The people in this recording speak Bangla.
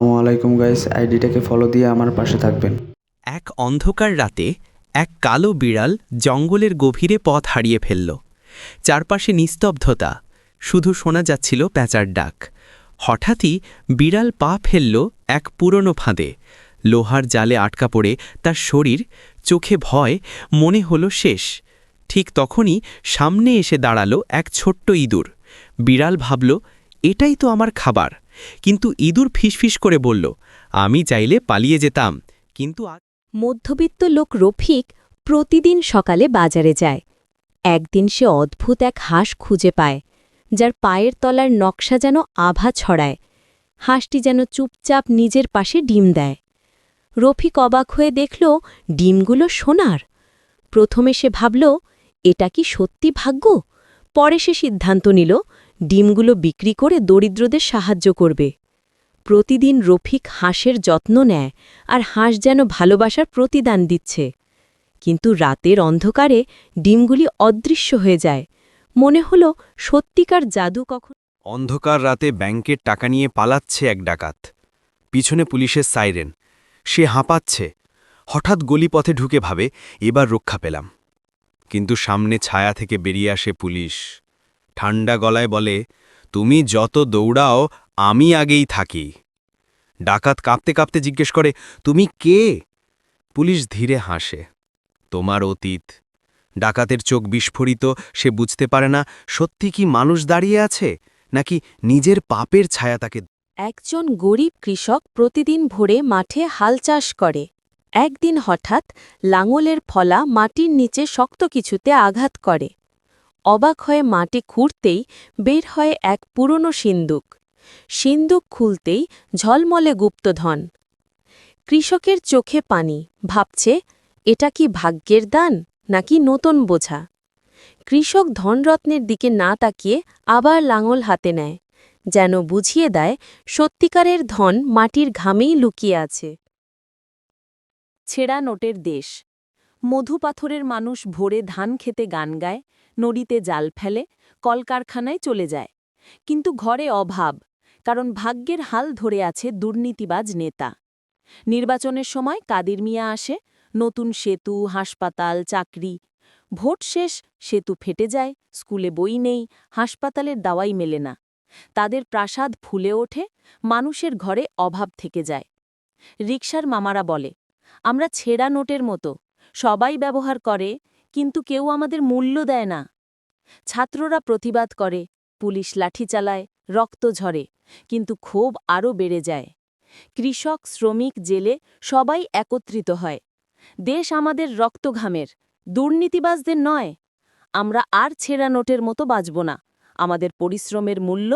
আসসালামাইকুম গাইস, আইডিটাকে ফলো দিয়ে আমার পাশে থাকবেন। এক অন্ধকার রাতে এক কালো বিড়াল জঙ্গলের গভীরে পথ হারিয়ে ফেলল। চারপাশে নিস্তব্ধতা, শুধু শোনা যাচ্ছিল প্যাঁচার ডাক। হঠাৎই বিড়াল পা ফেলল এক পুরনো ফাঁদে। লোহার জালে আটকা পড়ে তার শরীর, চোখে ভয়, মনে হলো শেষ। ঠিক তখনই সামনে এসে দাঁড়ালো এক ছোট্ট ইঁদুর। বিড়াল ভাবল, এটাই তো আমার খাবার। কিন্তু ইঁদুর ফিসফিস করে বলল, আমি চাইলে পালিয়ে যেতাম, কিন্তু মধ্যবিত্ত লোক রফিক প্রতিদিন সকালে বাজারে যায়। একদিন সে অদ্ভুত এক হাঁস খুঁজে পায়, যার পায়ের তলার নকশা যেন আভা ছড়ায়। হাঁসটি যেন চুপচাপ নিজের পাশে ডিম দেয়। রফিক অবাক হয়ে দেখল ডিমগুলো সোনার। প্রথমে সে ভাবল, এটা কি সত্যি ভাগ্য? পরে সে সিদ্ধান্ত নিল ডিমগুলো বিক্রি করে দরিদ্রদের সাহায্য করবে। প্রতিদিন রফিক হাঁসের যত্ন নেয়, আর হাঁস যেন ভালোবাসার প্রতিদান দিচ্ছে। কিন্তু রাতের অন্ধকারে ডিমগুলি অদৃশ্য হয়ে যায়। মনে হল সত্যিকার জাদু কখন। অন্ধকার রাতে ব্যাংকের টাকা নিয়ে পালাচ্ছে এক ডাকাত। পিছনে পুলিশের সাইরেন। সে হাঁপাচ্ছে। হঠাৎ গলিপথে ঢুকে ভাবে, এবার রক্ষা পেলাম। কিন্তু সামনে ছায়া থেকে বেরিয়ে আসে পুলিশ। ঠান্ডা গলায় বলে, তুমি যত দৌড়াও আমি আগেই থাকি। ডাকাত কাঁপতে কাঁপতে জিজ্ঞেস করে, তুমি কে? পুলিশ ধীরে হাসে, তোমার অতীত। ডাকাতের চোখ বিস্ফোরিত, সে বুঝতে পারে না সত্যি কি মানুষ দাঁড়িয়ে আছে, নাকি নিজের পাপের ছায়া তাকে। একজন গরিব কৃষক প্রতিদিন ভোরে মাঠে হাল চাষ করে। একদিন হঠাৎ লাঙলের ফলা মাটির নিচে শক্ত কিছুতে আঘাত করে। অবাক হয়ে মাটি খুঁড়তেই বের হয় এক পুরনো সিন্দুক। সিন্দুক খুলতেই ঝলমলে গুপ্তধন। কৃষকের চোখে পানি, ভাবছে এটা কি ভাগ্যের দান নাকি নতুন বোঝা। কৃষক ধনরত্নের দিকে না তাকিয়ে আবার লাঙল হাতে নেয়, যেন বুঝিয়ে দেয় সত্যিকারের ধন মাটির ঘামেই লুকিয়ে আছে। ছেঁড়া নোটের দেশ। মধুপাথরের মানুষ ভোরে ধান খেতে গান গায়, নদীতে জাল ফেলে, কলকারখানায় চলে যায়। কিন্তু ঘরে অভাব, কারণ ভাগ্যের হাল ধরে আছে দুর্নীতিবাজ নেতা। নির্বাচনের সময় কাদির মিয়া আসে, নতুন সেতু, হাসপাতাল, চাকরি। ভোট শেষ, সেতু ফেটে যায়, স্কুলে বই নেই, হাসপাতালের দাওয়াই মেলে না। তাদের প্রাসাদ ফুলে ওঠে, মানুষের ঘরে অভাব থেকে যায়। রিকশার মামারা বলে, আমরা ছেঁড়া নোটের মতো, সবাই ব্যবহার করে, কিন্তু কেউ আমাদের মূল্য দেয় না। ছাত্ররা প্রতিবাদ করে, পুলিশ লাঠি চালায়, রক্ত ঝরে, কিন্তু ক্ষোভ আরও বেড়ে যায়। কৃষক, শ্রমিক, জেলে সবাই একত্রিত হয়। দেশ আমাদের রক্তঘামের, দুর্নীতিবাজদের নয়। আমরা আর ছেঁড়া নোটের মতো বাঁচব না। আমাদের পরিশ্রমের মূল্য